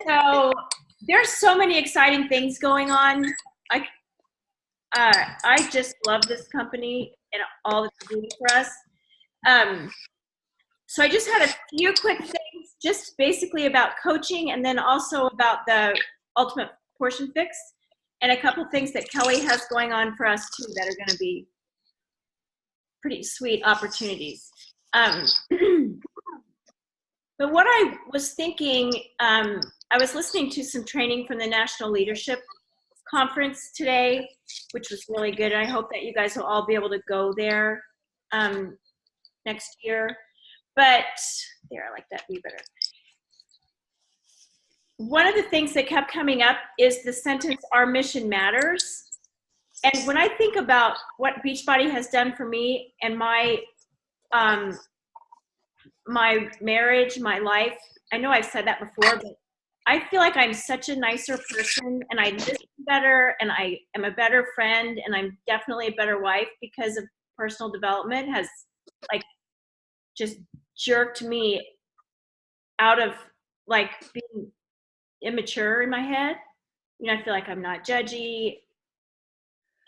So there's so many exciting things going on. I I just love this company and all it's doing for us. Um, so I just had a few quick things, just basically about coaching, and then also about the Ultimate Portion Fix, and a couple things that Kelly has going on for us too that are going to be pretty sweet opportunities. But what I was thinking, I was listening to some training from the National Leadership Conference today, which was really good. And I hope that you guys will all be able to go there next year. But there, I like that way better. One of the things that kept coming up is the sentence, "Our mission matters." And when I think about what Beachbody has done for me and my my marriage, my life, I know I've said that before, but I feel like I'm such a nicer person, and I listen better, and I am a better friend, and I'm definitely a better wife because of personal development has like just jerked me out of like being immature in my head. You know, I feel like I'm not judgy.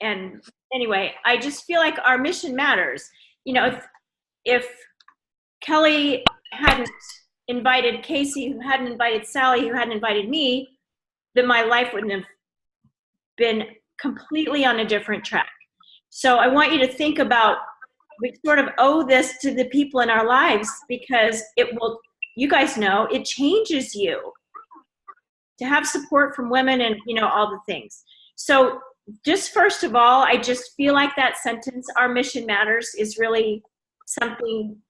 And anyway, I just feel like our mission matters. You know, if Kelly hadn't invited Casey, who hadn't invited Sally, who hadn't invited me, then my life wouldn't have been completely on a different track. So I want you to think about, we sort of owe this to the people in our lives because it will, you guys know, it changes you to have support from women and, you know, all the things. So just first of all, I just feel like that sentence, "Our mission matters," is really something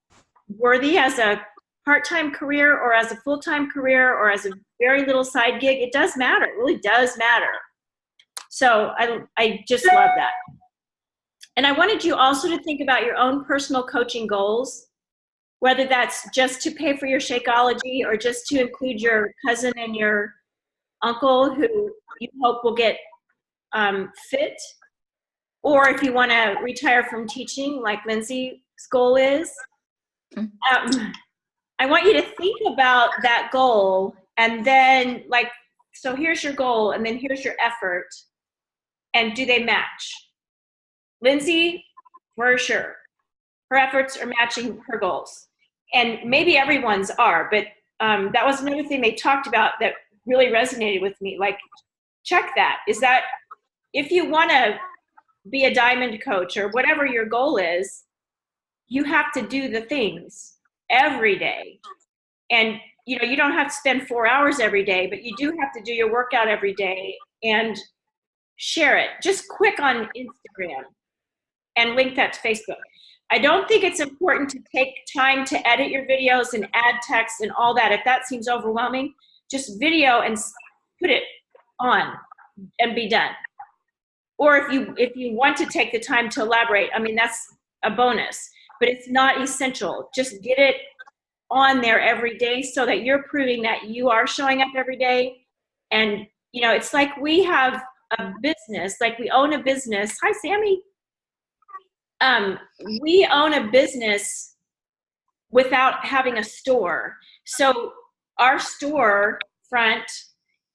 worthy as a part-time career or as a full-time career or as a very little side gig. It does matter. It really does matter. So I just love that. And I wanted you also to think about your own personal coaching goals, whether that's just to pay for your Shakeology or just to include your cousin and your uncle who you hope will get fit, or if you want to retire from teaching like Lindsay's goal is. I want you to think about that goal, and then like, so here's your goal, and then here's your effort, and do they match? Lindsay, for sure, her efforts are matching her goals, and maybe everyone's are, but that was another thing they talked about that really resonated with me. Like, check that. Is that, if you want to be a diamond coach or whatever your goal is, you have to do the things every day. And you know, you don't have to spend 4 hours every day, but you do have to do your workout every day and share it. Just quick on Instagram and link that to Facebook. I don't think it's important to take time to edit your videos and add text and all that. If that seems overwhelming, just video and put it on and be done. Or if you want to take the time to elaborate, I mean, that's a bonus, but it's not essential. Just get it on there every day so that you're proving that you are showing up every day. And, you know, it's like we have a business, like we own a business. Hi, Sammy. We own a business without having a store. So our store front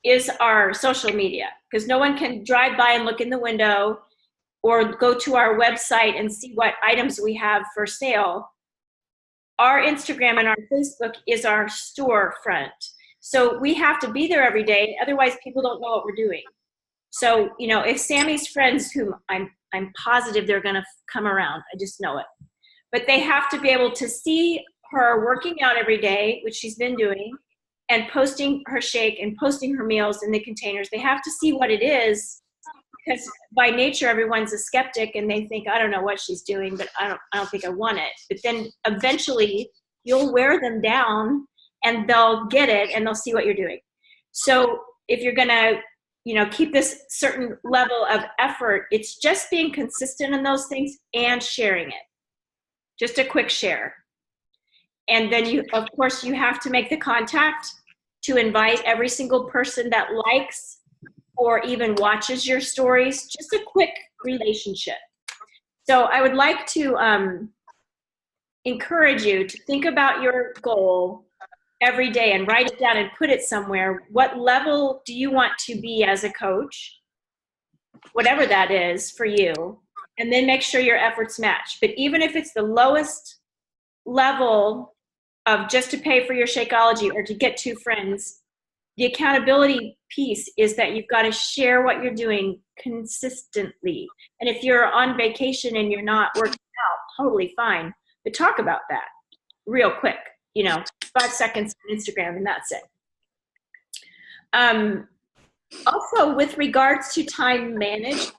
is our social media, because no one can drive by and look in the window or go to our website and see what items we have for sale. Our Instagram and our Facebook is our store front. So we have to be there every day, otherwise people don't know what we're doing. So, you know, if Sammy's friends, whom I'm positive they're gonna come around, I just know it, but they have to be able to see her working out every day, which she's been doing, and posting her shake and posting her meals in the containers. They have to see what it is, because by nature everyone's a skeptic and they think, I don't know what she's doing, but I don't think I want it. But then eventually you'll wear them down and they'll get it and they'll see what you're doing. So if you're gonna, you know, keep this certain level of effort, it's just being consistent in those things and sharing it. Just a quick share. And then you, of course, you have to make the contact to invite every single person that likes or even watches your stories, just a quick relationship. So I would like to encourage you to think about your goal every day and write it down and put it somewhere. What level do you want to be as a coach? Whatever that is for you. And then make sure your efforts match. But even if it's the lowest level of just to pay for your Shakeology or to get 2 friends, the accountability piece is that you've got to share what you're doing consistently. And if you're on vacation and you're not working out, totally fine. But talk about that real quick, 5 seconds on Instagram, and that's it. Also, with regards to time management,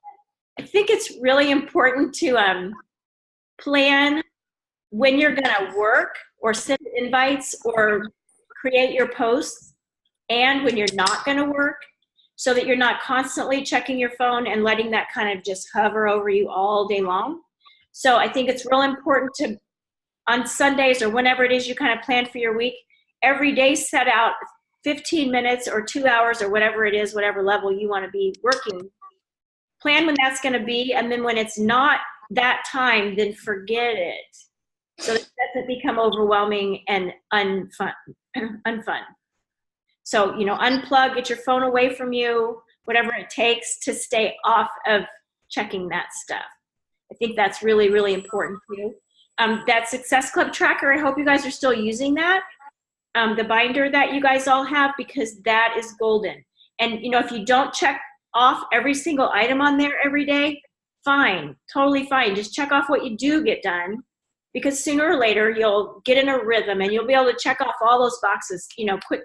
I think it's really important to plan when you're going to work or send invites or create your posts, and when you're not going to work, so that you're not constantly checking your phone and letting that kind of just hover over you all day long. So I think it's real important to, on Sundays or whenever it is you kind of plan for your week, every day set out 15 minutes or 2 hours or whatever it is, whatever level you want to be working. Plan when that's going to be, and then when it's not that time, then forget it. So it doesn't become overwhelming and unfun. So, unplug, get your phone away from you, whatever it takes to stay off of checking that stuff. I think that's really, really important too. That Success Club tracker, I hope you guys are still using that. The binder that you guys all have, because that is golden. And, if you don't check off every single item on there every day, fine, totally fine. Just check off what you do get done, because sooner or later you'll get in a rhythm and you'll be able to check off all those boxes, quick.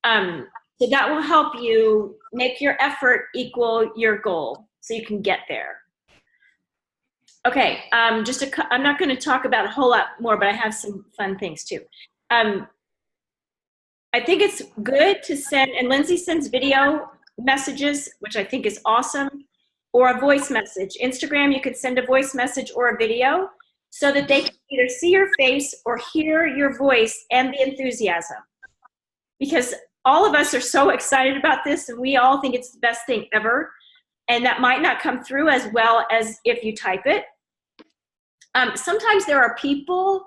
So that will help you make your effort equal your goal so you can get there. Okay, I'm not going to talk about a whole lot more, but I have some fun things too. I think it's good to send, and Lindsay sends video messages, which I think is awesome, or a voice message. Instagram, you could send a voice message or a video so that they can either see your face or hear your voice and the enthusiasm. Because all of us are so excited about this, and we all think it's the best thing ever, and that might not come through as well as if you type it. Sometimes there are people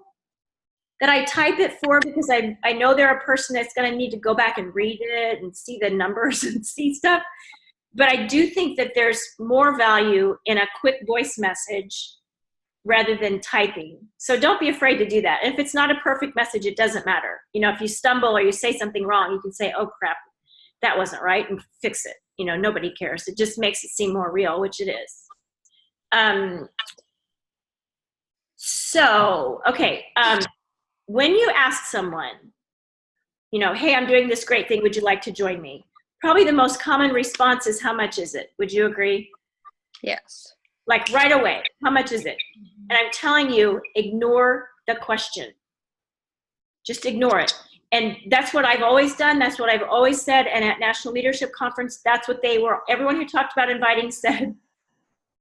that I type it for because I know they're a person that's going to need to go back and read it and see the numbers and see stuff. But I do think that there's more value in a quick voice message rather than typing. So don't be afraid to do that. And if it's not a perfect message, it doesn't matter. If you stumble or you say something wrong, you can say, oh crap, that wasn't right, and fix it. Nobody cares. It just makes it seem more real, which it is. Okay. When you ask someone, hey, I'm doing this great thing, would you like to join me? Probably the most common response is, how much is it? Would you agree? Yes. Like right away, how much is it? And I'm telling you, ignore the question. Just ignore it. And that's what I've always done. That's what I've always said. And at National Leadership Conference, that's what everyone who talked about inviting said,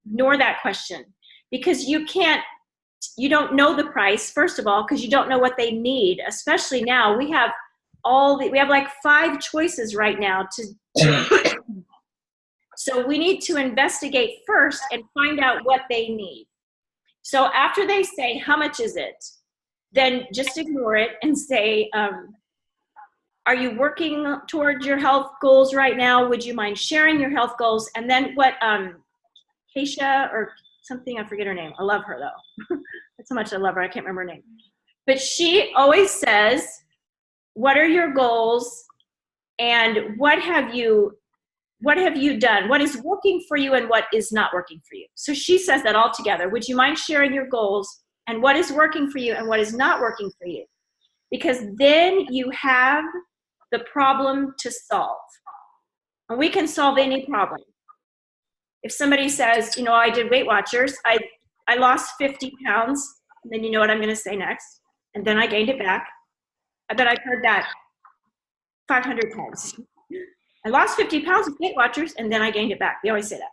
ignore that question. Because you don't know the price, first of all, because you don't know what they need. Especially now, we have like 5 choices right now so we need to investigate first and find out what they need. So after they say, how much is it? Then just ignore it and say, are you working towards your health goals right now? Would you mind sharing your health goals? And then what Keisha or something, I forget her name. I love her though. That's how much I love her. I can't remember her name. But she always says, what are your goals and what have you done? What is working for you and what is not working for you? So she says that all together. Would you mind sharing your goals and what is working for you and what is not working for you? Because then you have the problem to solve. And we can solve any problem. If somebody says, I did Weight Watchers, I lost 50 pounds, and then you know what I'm going to say next, and then I gained it back. I bet I've heard that 500 times. I lost 50 pounds with Weight Watchers, and then I gained it back. They always say that.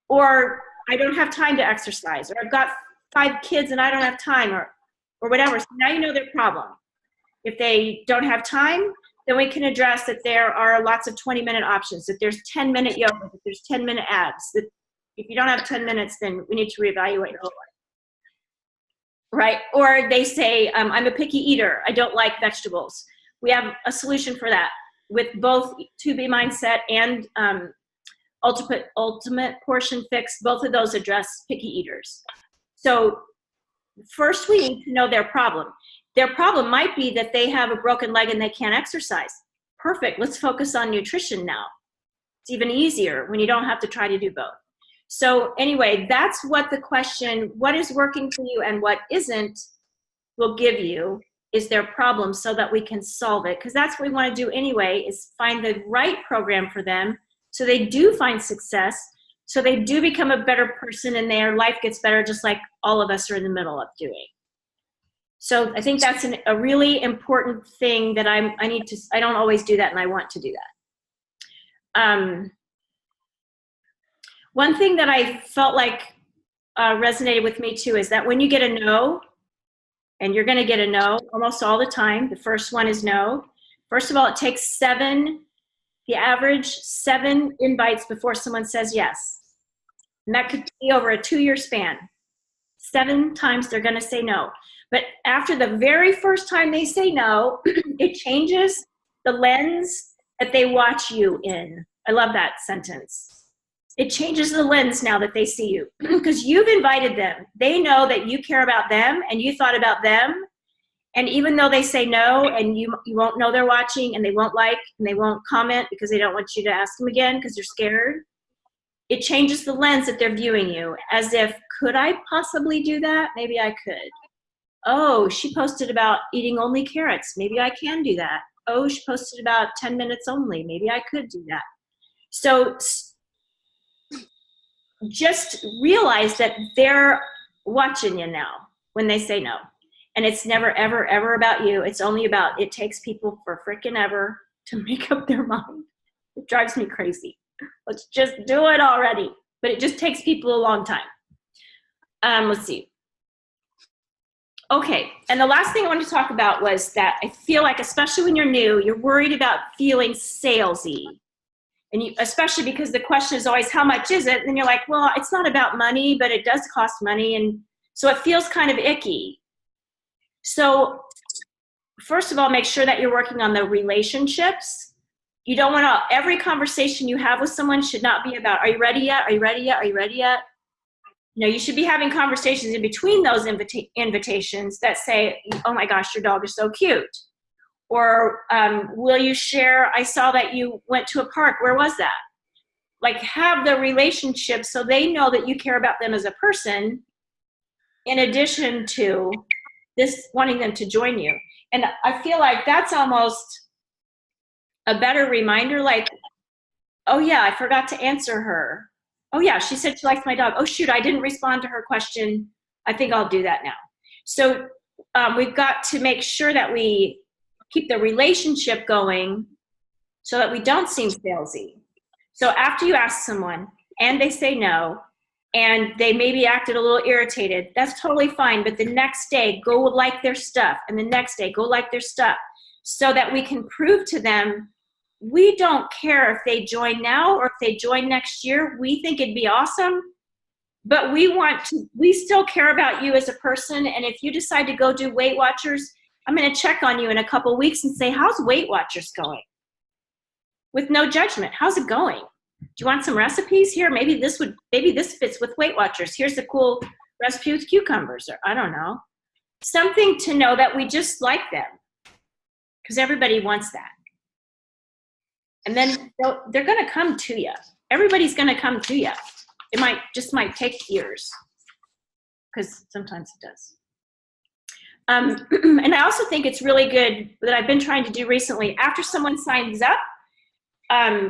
Or I don't have time to exercise, or I've got 5 kids and I don't have time, or whatever. So now you know their problem. If they don't have time, then we can address that there are lots of 20-minute options, that there's 10-minute yoga, that there's 10-minute abs. That if you don't have 10 minutes, then we need to reevaluate your whole life. right? Or they say, I'm a picky eater. I don't like vegetables. We have a solution for that with both 2B Mindset and Ultimate Portion Fix. Both of those address picky eaters. So first we need to know their problem. Their problem might be that they have a broken leg and they can't exercise. Perfect, let's focus on nutrition now. It's even easier when you don't have to try to do both. So anyway, that's what the question, what is working for you and what isn't, will give you is their problem so that we can solve it. Because that's what we want to do anyway, is find the right program for them so they do find success, so they do become a better person and their life gets better, just like all of us are in the middle of doing. So I think that's a really important thing that I don't always do that, and I want to do that. One thing that I felt like resonated with me too is that when you get a no, and you're going to get a no almost all the time, the first one is no. First of all, it takes the average 7 invites before someone says yes. And that could be over a 2-year span. 7 times they're going to say no. But after the very first time they say no, it changes the lens that they watch you in. I love that sentence. It changes the lens now that they see you because you've invited them. They know that you care about them and you thought about them. And even though they say no and you won't know they're watching and they won't like and they won't comment because they don't want you to ask them again because they're scared, it changes the lens that they're viewing you as if, could I possibly do that? Maybe I could. Oh, she posted about eating only carrots. Maybe I can do that. Oh, she posted about 10 minutes only. Maybe I could do that. So just realize that they're watching you now when they say no. And it's never, ever, ever about you. It's only about, it takes people for frickin' ever to make up their mind. It drives me crazy. Let's just do it already. But it just takes people a long time. Let's see. Okay, and the last thing I wanted to talk about was that I feel like, especially when you're new, you're worried about feeling salesy. And especially because the question is always, how much is it? And then you're like, well, it's not about money, but it does cost money. And so it feels kind of icky. So first of all, make sure that you're working on the relationships. You don't want to, every conversation you have with someone should not be about, are you ready yet? Are you ready yet? Are you ready yet? You know, you should be having conversations in between those invitations that say, oh my gosh, your dog is so cute. Or will you share, I saw that you went to a park, where was that? Like, have the relationship so they know that you care about them as a person, in addition to this wanting them to join you. And I feel like that's almost a better reminder, like, oh yeah, I forgot to answer her. Oh yeah, she said she likes my dog. Oh shoot, I didn't respond to her question. I think I'll do that now. So we've got to make sure that we keep the relationship going so that we don't seem salesy. So after you ask someone and they say no, and they maybe acted a little irritated, that's totally fine. But the next day, go like their stuff. And the next day, go like their stuff, so that we can prove to them, we don't care if they join now or if they join next year. We think it'd be awesome, but we still care about you as a person. And if you decide to go do Weight Watchers, I'm going to check on you in a couple of weeks and say, how's Weight Watchers going? With no judgment. How's it going? Do you want some recipes here? Maybe this fits with Weight Watchers. Here's a cool recipe with cucumbers, or I don't know. Something to know that we just like them, because everybody wants that. And then they're going to come to you. Everybody's going to come to you. It might take years, because sometimes it does. And I also think it's really good that I've been trying to do recently, after someone signs up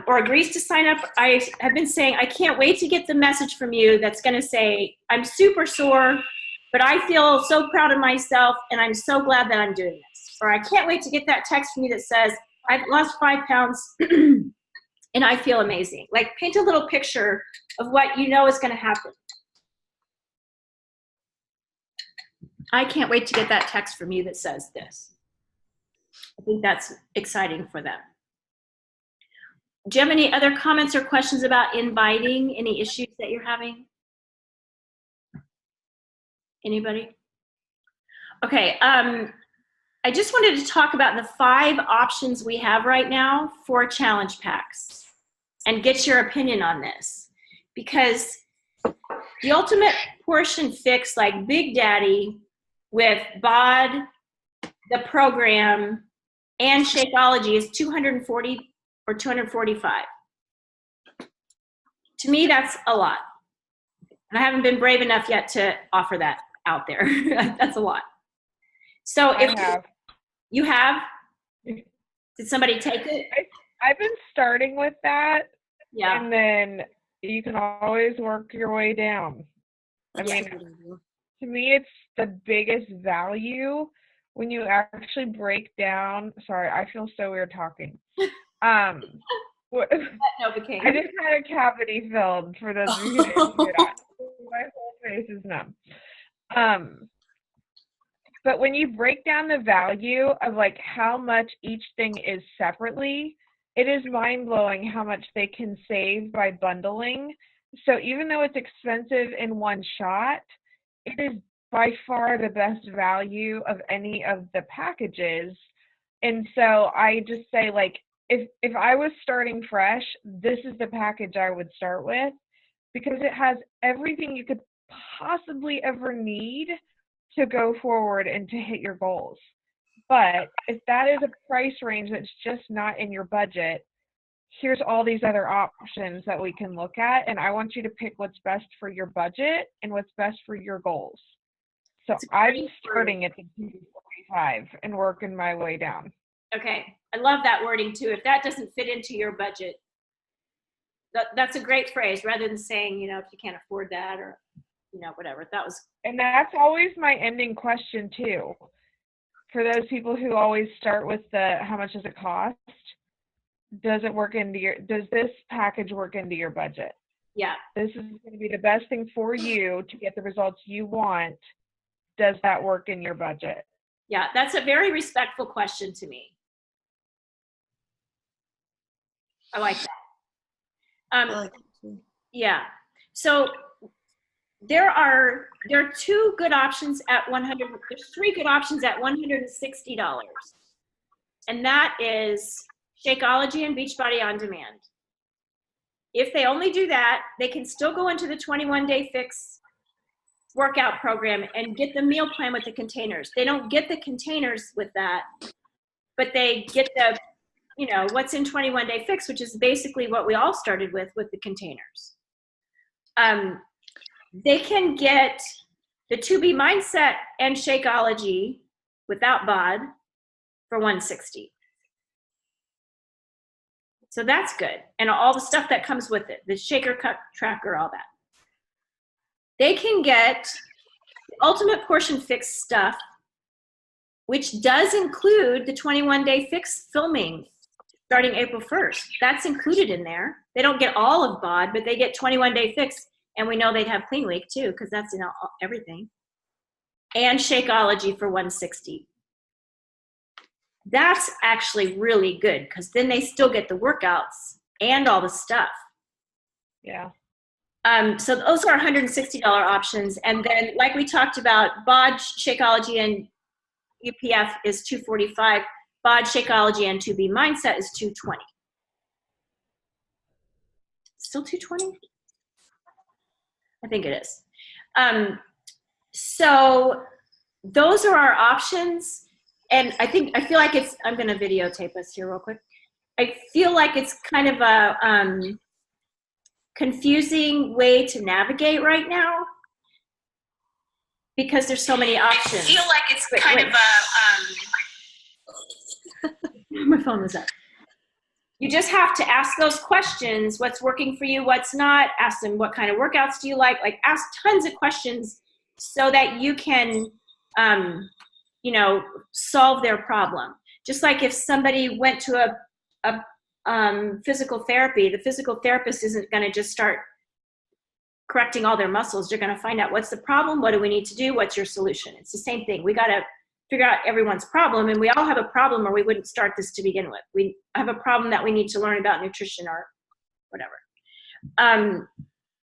or agrees to sign up, I have been saying, I can't wait to get the message from you that's going to say, I'm super sore, but I feel so proud of myself and I'm so glad that I'm doing this. Or I can't wait to get that text from you that says, I've lost 5 pounds and I feel amazing. Like, paint a little picture of what you know is going to happen. I can't wait to get that text from you that says this. I think that's exciting for them. Do you have any other comments or questions about inviting? Any issues that you're having? Anybody? Okay. I just wanted to talk about the 5 options we have right now for challenge packs and get your opinion on this. Because the ultimate portion fix, like Big Daddy with BOD, the program, and Shakeology is 240 or 245. To me, that's a lot. And I haven't been brave enough yet to offer that out there. That's a lot. So if you have, did somebody take it? I've been starting with that. Yeah. And then you can always work your way down. I mean, to me, it's the biggest value when you actually break down. Sorry, I feel so weird talking. Novocaine. I just had a cavity filled for those of you who didn't hear that. My whole face is numb. But when you break down the value of like how much each thing is separately, it is mind-blowing how much they can save by bundling. So even though it's expensive in one shot, it is by far the best value of any of the packages. And so I just say, like, if I was starting fresh, this is the package I would start with, because it has everything you could possibly ever need to go forward and to hit your goals. But if that is a price range that's just not in your budget, here's all these other options that we can look at, and I want you to pick what's best for your budget and what's best for your goals. So I'm starting at the 245 and working my way down. Okay, I love that wording too. If that doesn't fit into your budget, that's a great phrase, rather than saying, you know, if you can't afford that, or, you know, whatever. That was. And that's always my ending question too. For those people who always start with the how much does it cost? Does this package work into your budget? Yeah. This is going to be the best thing for you to get the results you want. Does that work in your budget? Yeah, that's a very respectful question to me. I like that. I like that too. Yeah. So there are 2 good options at 100. There's 3 good options at $160, and that is Shakeology and Beachbody On Demand. If they only do that, they can still go into the 21-day fix workout program and get the meal plan with the containers. They don't get the containers with that, but they get the, you know, what's in 21-day fix, which is basically what we all started with the containers. They can get the 2B Mindset and Shakeology without BOD for $160. So that's good. And all the stuff that comes with it, the shaker cut tracker, all that. They can get the Ultimate Portion Fix stuff, which does include the 21-day fix filming starting April 1st. That's included in there. They don't get all of BOD, but they get 21-day fix. And we know they'd have Clean Week too, because that's in everything. And Shakeology for $160. That's actually really good, because then they still get the workouts and all the stuff. Yeah. So those are $160 options. And then, like we talked about, BOD, Shakeology, and UPF is $245. BOD, Shakeology, and 2B Mindset is $220. Still $220? I think it is. So those are our options. And I feel like I'm going to videotape us here real quick. I feel like it's kind of a confusing way to navigate right now, because there's so many options. I feel like it's kind of a, my phone was up. You just have to ask those questions. What's working for you? What's not? Ask them, what kind of workouts do you like? Like, ask tons of questions so that you can, you know, solve their problem. Just like if somebody went to a physical therapy, the physical therapist isn't going to just start correcting all their muscles. They're going to find out, what's the problem? What do we need to do? What's your solution? It's the same thing. We got to figure out everyone's problem, and we all have a problem, or we wouldn't start this to begin with. We have a problem that we need to learn about nutrition or whatever.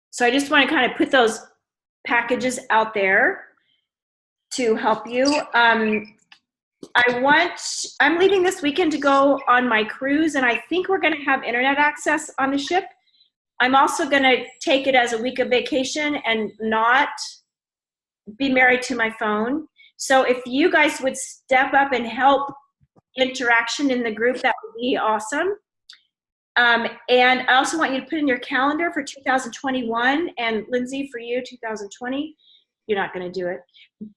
So I just want to kind of put those packages out there. to help you. I'm leaving this weekend to go on my cruise, and I think we're going to have internet access on the ship. I'm also going to take it as a week of vacation and not be married to my phone. So if you guys would step up and help interaction in the group, that would be awesome. And I also want you to put in your calendar for 2021, and Lindsay, for you, 2020, you're not going to do it,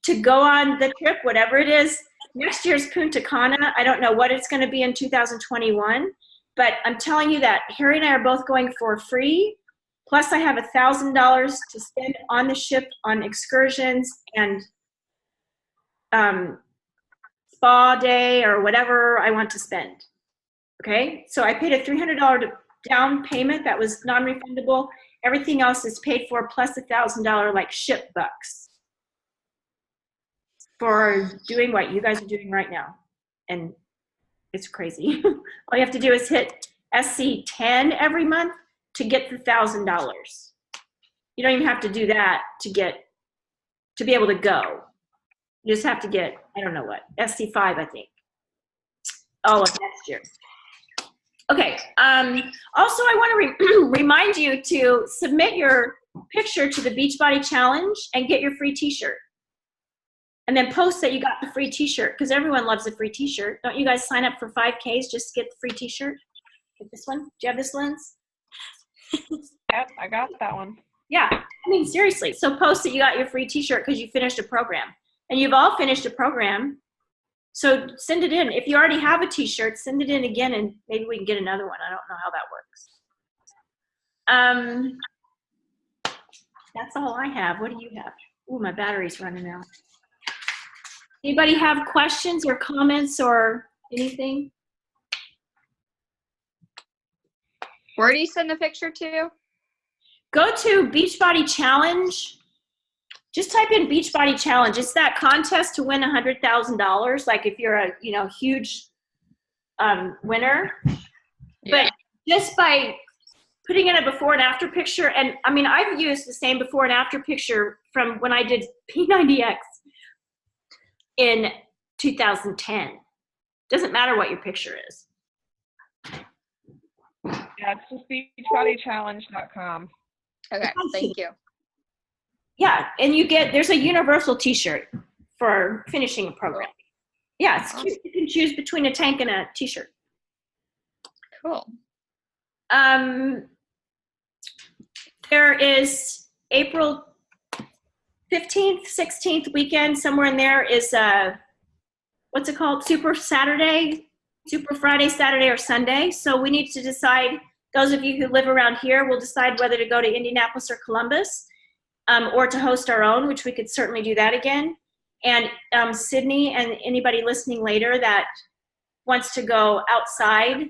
to go on the trip, whatever it is. Next year's Punta Cana. I don't know what it's going to be in 2021, but I'm telling you that Harry and I are both going for free. Plus, I have $1,000 to spend on the ship on excursions and spa day or whatever I want to spend. Okay, so I paid a $300 down payment that was non-refundable. Everything else is paid for plus $1,000 like ship bucks for doing what you guys are doing right now. And it's crazy. All you have to do is hit SC10 every month to get the $1,000. You don't even have to do that to be able to go. You just have to get, I don't know what, SC5, I think. All of next year. Okay. Also, I want to remind you to submit your picture to the Beachbody Challenge and get your free t-shirt. And then post that you got the free t-shirt, because everyone loves a free t-shirt. Don't you guys sign up for 5Ks just to get the free t-shirt? Get this one? Do you have this, Linz? Yep, I got that one. Yeah, I mean, seriously. So post that you got your free t-shirt because you finished a program. And you've all finished a program. So send it in. If you already have a t-shirt, send it in again and maybe we can get another one. I don't know how that works. That's all I have. What do you have? Ooh, my battery's running out. Anybody have questions or comments or anything? Where do you send the picture to? Go to Beachbody Challenge. Just type in Beachbody Challenge. It's that contest to win $100,000. Like if you're a huge winner. Yeah. But just by putting in a before and after picture, and I mean I've used the same before and after picture from when I did P90X in 2010. Doesn't matter what your picture is. Yeah, it's just beachbodychallenge.com. Okay, thank you. Yeah, and there's a universal t-shirt for finishing a program. Yeah, it's cute. You can choose between a tank and a t-shirt. Cool. There is April 15th, 16th weekend, somewhere in there is what's it called? Super Saturday, Super Friday, Saturday, or Sunday. So we need to decide, those of you who live around here will decide whether to go to Indianapolis or Columbus, or to host our own, which we could certainly do that again. And Sydney and anybody listening later that wants to go outside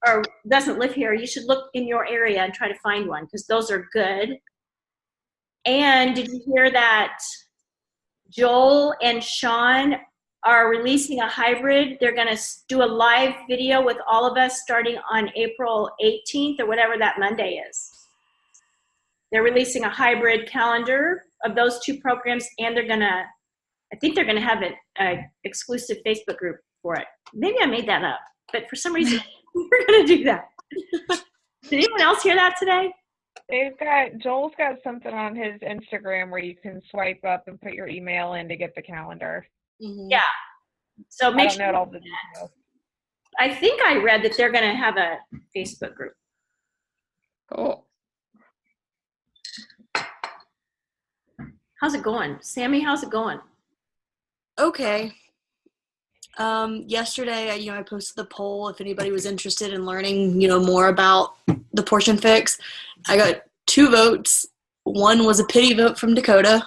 or doesn't live here, you should look in your area and try to find one, because those are good. And did you hear that Joel and Sean are releasing a hybrid? They're going to do a live video with all of us starting on April 18th or whatever that Monday is. They're releasing a hybrid calendar of those two programs, and I think they're going to have an exclusive Facebook group for it. Maybe I made that up, but for some reason, we're going to do that. Did anyone else hear that today? Joel's got something on his Instagram where you can swipe up and put your email in to get the calendar. Mm-hmm. Yeah. So make sure. All the details. I think I read that they're going to have a Facebook group. Cool. How's it going? Sammy, how's it going? Okay. Yesterday, I posted the poll if anybody was interested in learning, more about the Portion Fix. I got 2 votes. One was a pity vote from Dakota.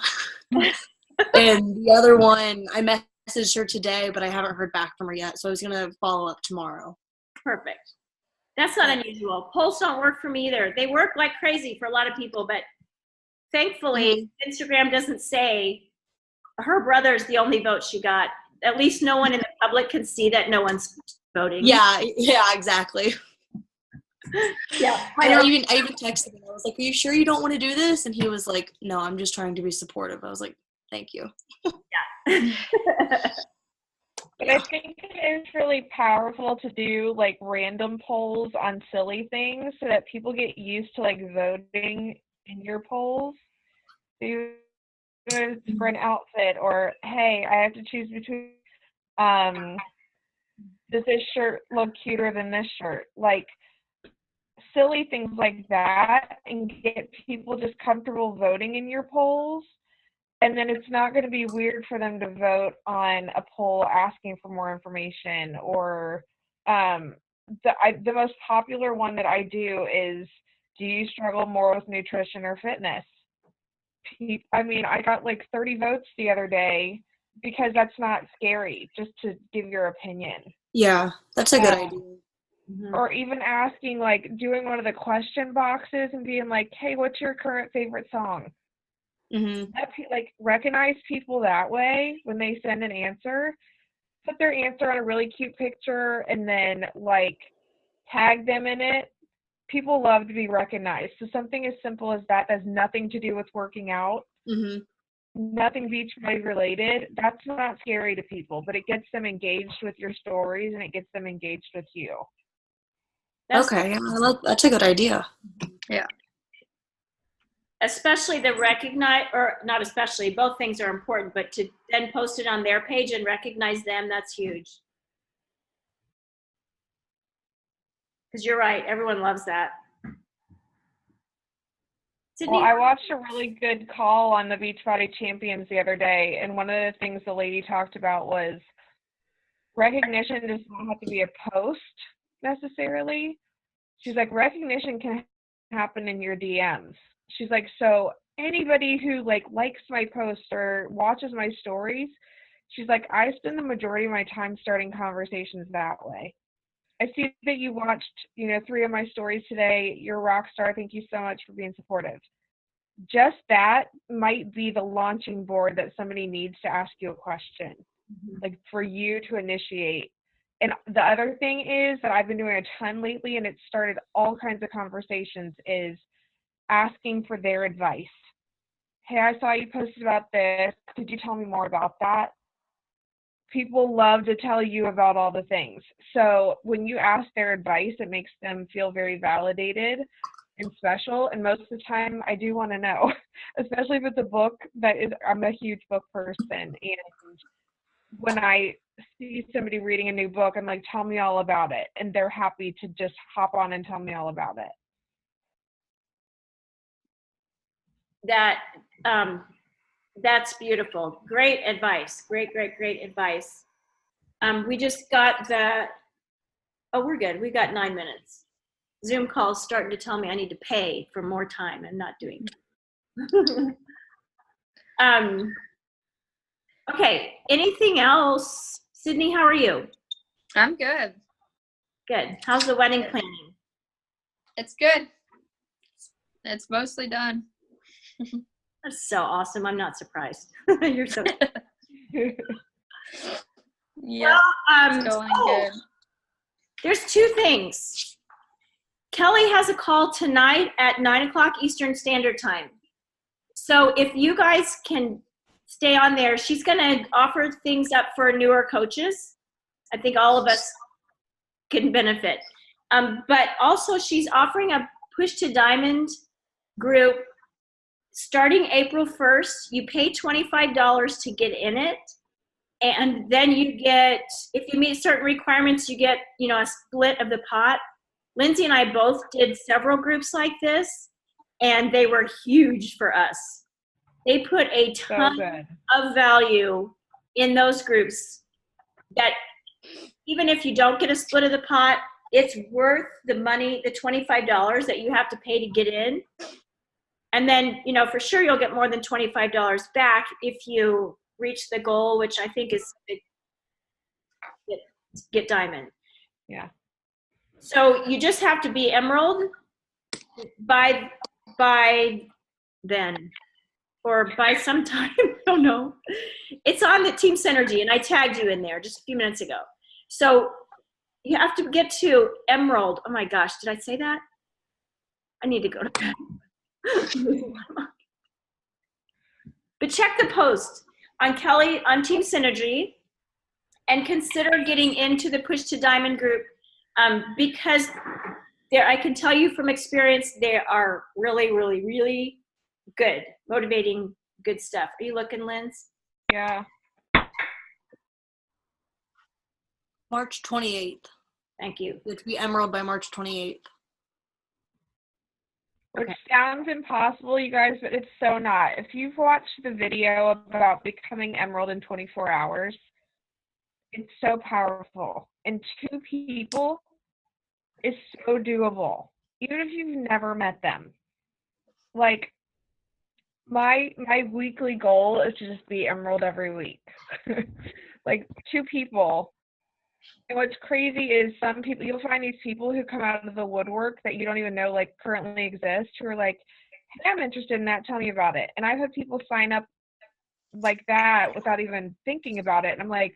And the other one, I messaged her today, but I haven't heard back from her yet. So I was going to follow up tomorrow. Perfect. That's not unusual. Polls don't work for me either. They work like crazy for a lot of people, but thankfully, Instagram doesn't say her brother's the only vote she got. At least no one in the public can see that no one's voting. Yeah, exactly. Yeah. I even texted him. I was like, "Are you sure you don't want to do this?" And he was like, "No, I'm just trying to be supportive." I was like, "Thank you." Yeah. But I think it is really powerful to do like random polls on silly things so that people get used to like voting in your polls. So you for an outfit, or hey, I have to choose between does this shirt look cuter than this shirt? Like silly things like that, and get people just comfortable voting in your polls. And then it's not going to be weird for them to vote on a poll asking for more information. Or the most popular one that I do is, do you struggle more with nutrition or fitness? I mean, I got like 30 votes the other day because that's not scary, just to give your opinion. Yeah, that's a good idea. Mhm. Or even asking, like, doing one of the question boxes and being like, hey, what's your current favorite song? Mm-hmm. Like, recognize people that way when they send an answer. Put their answer on a really cute picture and then, like, tag them in it. People love to be recognized. So something as simple as that has nothing to do with working out, Mm-hmm. nothing Beachbody related, that's not scary to people, but it gets them engaged with your stories and it gets them engaged with you. That's Okay, yeah, that's a good idea. especially the recognize, or not especially, both things are important, but to then post it on their page and recognize them, that's huge. Because you're right, everyone loves that. Sydney, Well, I watched a really good call on the Beachbody Champions the other day, and one of the things the lady talked about was recognition does not have to be a post necessarily. She's like, recognition can happen in your DMs. She's like, so anybody who like likes my post or watches my stories, she's like, I spend the majority of my time starting conversations that way. I see that you watched, 3 of my stories today. You're a rock star. Thank you so much for being supportive. Just that might be the launching board that somebody needs to ask you a question, like for you to initiate. And the other thing is that I've been doing a ton lately, and it started all kinds of conversations, is asking for their advice. Hey, I saw you posted about this. Could you tell me more about that? People love to tell you about all the things. So when you ask their advice, it makes them feel very validated and special. And most of the time, I do want to know, especially if it's a book I'm a huge book person. And when I see somebody reading a new book, I'm like, tell me all about it. And they're happy to just hop on and tell me all about it. That's beautiful. Great advice. Great advice. We just got we're good. We got 9 minutes. Zoom calls starting to tell me I need to pay for more time. I'm not doing it. Okay, anything else? Sydney, how are you? I'm good. Good. How's the wedding planning? It's good. It's mostly done. That's so awesome. I'm not surprised. You're so Yeah, it's going good. There's 2 things. Kelly has a call tonight at 9:00 Eastern Standard Time. So if you guys can stay on there, she's going to offer things up for newer coaches. I think all of us can benefit. But also she's offering a Push to Diamond group starting April 1st. You pay $25 to get in it. And then you get, if you meet certain requirements, you get, a split of the pot. Lindsay and I both did several groups like this, and they were huge for us. They put a ton of value in those groups that even if you don't get a split of the pot, it's worth the money, the $25 that you have to pay to get in. And then, for sure you'll get more than $25 back if you reach the goal, which I think is get diamond. Yeah. So you just have to be emerald by then, or by some time. I don't know. It's on the Team Synergy, and I tagged you in there just a few minutes ago. So you have to get to emerald. Oh my gosh, did I say that? I need to go to bed. But check the post. on Kelly, on Team Synergy, and consider getting into the Push to Diamond group, because I can tell you from experience, they are really, really, really good, motivating, good stuff. Are you looking, Linz? Yeah. March 28th. Thank you. It to be Emerald by March 28th. Which sounds impossible, you guys, but it's so not. If you've watched the video about becoming Emerald in 24 hours, it's so powerful. And 2 people is so doable, even if you've never met them. Like, my weekly goal is to just be Emerald every week. Like, 2 people. And what's crazy is some people, you'll find these people who come out of the woodwork that you don't even know, like, currently exist, who are like, hey, I'm interested in that, tell me about it. And I've had people sign up like that without even thinking about it. And I'm like,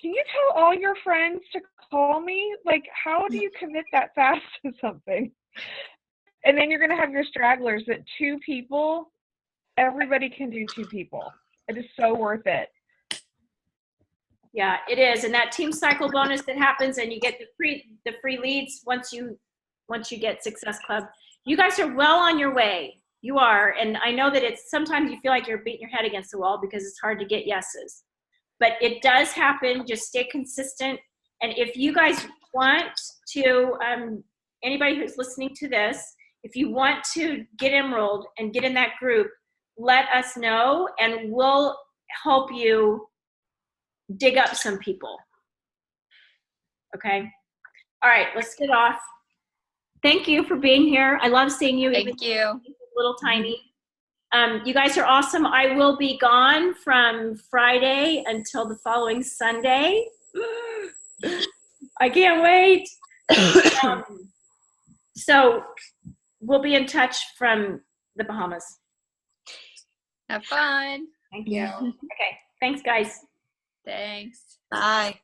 can you tell all your friends to call me? Like, how do you commit that fast to something? And then you're going to have your stragglers, that 2 people, everybody can do 2 people. It is so worth it. Yeah, it is. And that team cycle bonus that happens, and you get the free leads once you get Success Club. You guys are well on your way. You are. And I know that it's sometimes you feel like you're beating your head against the wall because it's hard to get yeses. But it does happen. Just stay consistent. And if you guys want to, anybody who's listening to this, if you want to get Emerald and get in that group, let us know and we'll help you dig up some people. Okay? All right, let's get off. Thank you for being here. I love seeing you. Thank you. A little tiny. You guys are awesome. I will be gone from Friday until the following Sunday. I can't wait. So we'll be in touch from the Bahamas. Have fun. Thank you. Okay. Thanks, guys. Thanks. Bye.